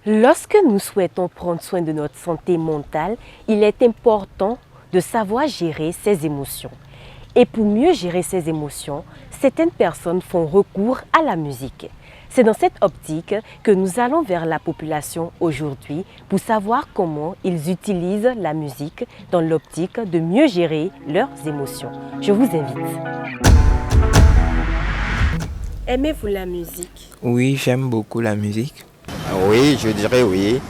Lorsque nous souhaitons prendre soin de notre santé mentale, il est important de savoir gérer ses émotions. Et pour mieux gérer ses émotions, certaines personnes font recours à la musique. C'est dans cette optique que nous allons vers la population aujourd'hui pour savoir comment ils utilisent la musique dans l'optique de mieux gérer leurs émotions. Je vous invite. Aimez-vous la musique? Oui, j'aime beaucoup la musique. Oui, je dirais oui.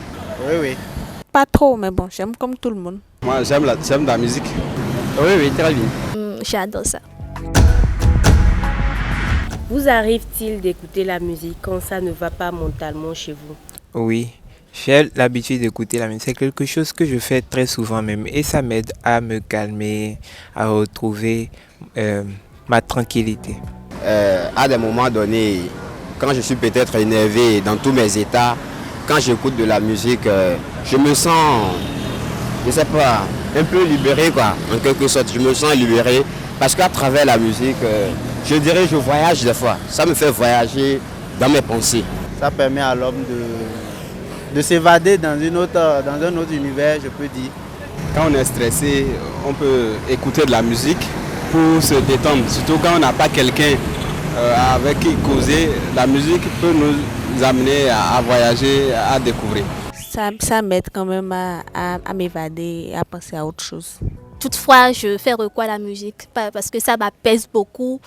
Oui. Pas trop, mais bon, j'aime comme tout le monde. Moi, j'aime la musique. Oui, très bien. J'adore ça. Vous arrive-t-il d'écouter la musique quand ça ne va pas mentalement chez vous? Oui, j'ai l'habitude d'écouter la musique. C'est quelque chose que je fais très souvent même. Et ça m'aide à me calmer, à retrouver ma tranquillité. À des moments donnés, quand je suis peut-être énervé dans tous mes états, quand j'écoute de la musique, je me sens, je sais pas, un peu libéré quoi, en quelque sorte. Je me sens libéré parce qu'à travers la musique, je dirais je voyage des fois. Ça me fait voyager dans mes pensées. Ça permet à l'homme de s'évader dans un autre univers, je peux dire. Quand on est stressé, on peut écouter de la musique pour se détendre. Surtout quand on n'a pas quelqu'un avec qui causer, la musique peut nous amener à voyager, à découvrir. Ça m'aide quand même à m'évader et à penser à autre chose. Toutefois, je fais recours à la musique parce que ça m'apaise beaucoup.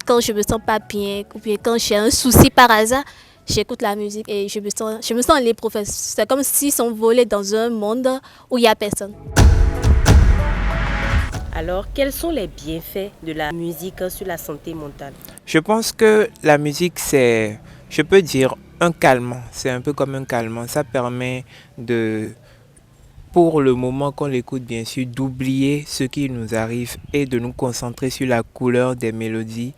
Quand je me sens pas bien ou bien quand j'ai un souci par hasard, j'écoute la musique et je me sens libre. C'est comme si on volait dans un monde où il n'y a personne. Alors, quels sont les bienfaits de la musique sur la santé mentale? Je pense que la musique, c'est, je peux dire, un calmant. C'est un peu comme un calmant. Ça permet pour le moment qu'on l'écoute bien sûr, d'oublier ce qui nous arrive et de nous concentrer sur la couleur des mélodies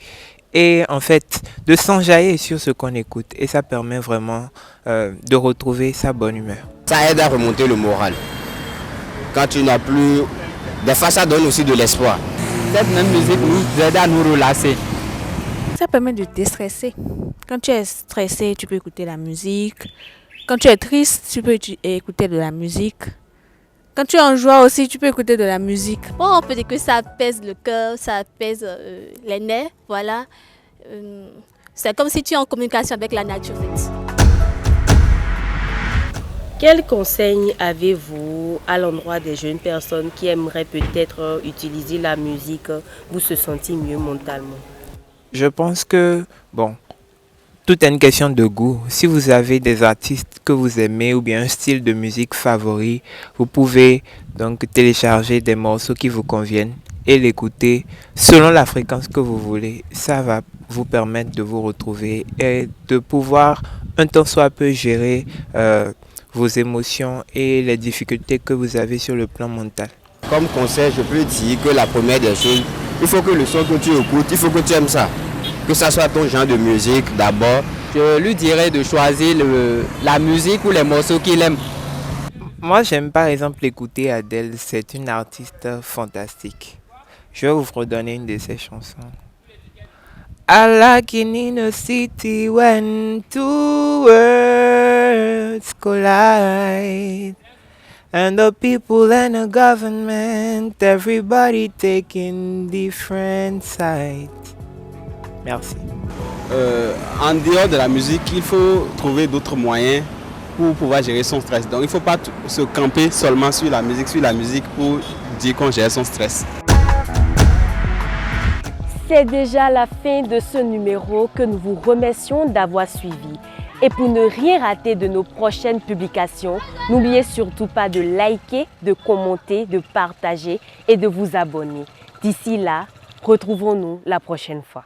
et en fait de s'enjailler sur ce qu'on écoute. Et ça permet vraiment de retrouver sa bonne humeur. Ça aide à remonter le moral. Quand tu n'as plus... Des fois, ça donne aussi de l'espoir. Cette même musique nous aide à nous relâcher. Ça permet de déstresser. Quand tu es stressé, tu peux écouter la musique. Quand tu es triste, tu peux écouter de la musique. Quand tu es en joie aussi, tu peux écouter de la musique. Bon, on peut dire que ça apaise le cœur, ça apaise les nerfs, voilà. C'est comme si tu es en communication avec la nature. Quels conseils avez-vous à l'endroit des jeunes personnes qui aimeraient peut-être utiliser la musique pour se sentir mieux mentalement? Je pense que, bon, tout est une question de goût. Si vous avez des artistes que vous aimez ou bien un style de musique favori, vous pouvez donc télécharger des morceaux qui vous conviennent et l'écouter selon la fréquence que vous voulez. Ça va vous permettre de vous retrouver et de pouvoir un tant soit peu gérer vos émotions et les difficultés que vous avez sur le plan mental. Comme conseil, je peux dire que la première des choses, il faut que le son que tu écoutes, il faut que tu aimes ça. Que ça soit ton genre de musique d'abord. Je lui dirais de choisir la musique ou les morceaux qu'il aime. Moi, j'aime par exemple écouter Adele, c'est une artiste fantastique. Je vais vous redonner une de ses chansons. I like it in a city when two worlds collide. And the people and the government, everybody taking different sides. Merci. En dehors de la musique, il faut trouver d'autres moyens pour pouvoir gérer son stress. Donc il ne faut pas se camper seulement sur la musique pour dire qu'on gère son stress. C'est déjà la fin de ce numéro que nous vous remercions d'avoir suivi. Et pour ne rien rater de nos prochaines publications, n'oubliez surtout pas de liker, de commenter, de partager et de vous abonner. D'ici là, retrouvons-nous la prochaine fois.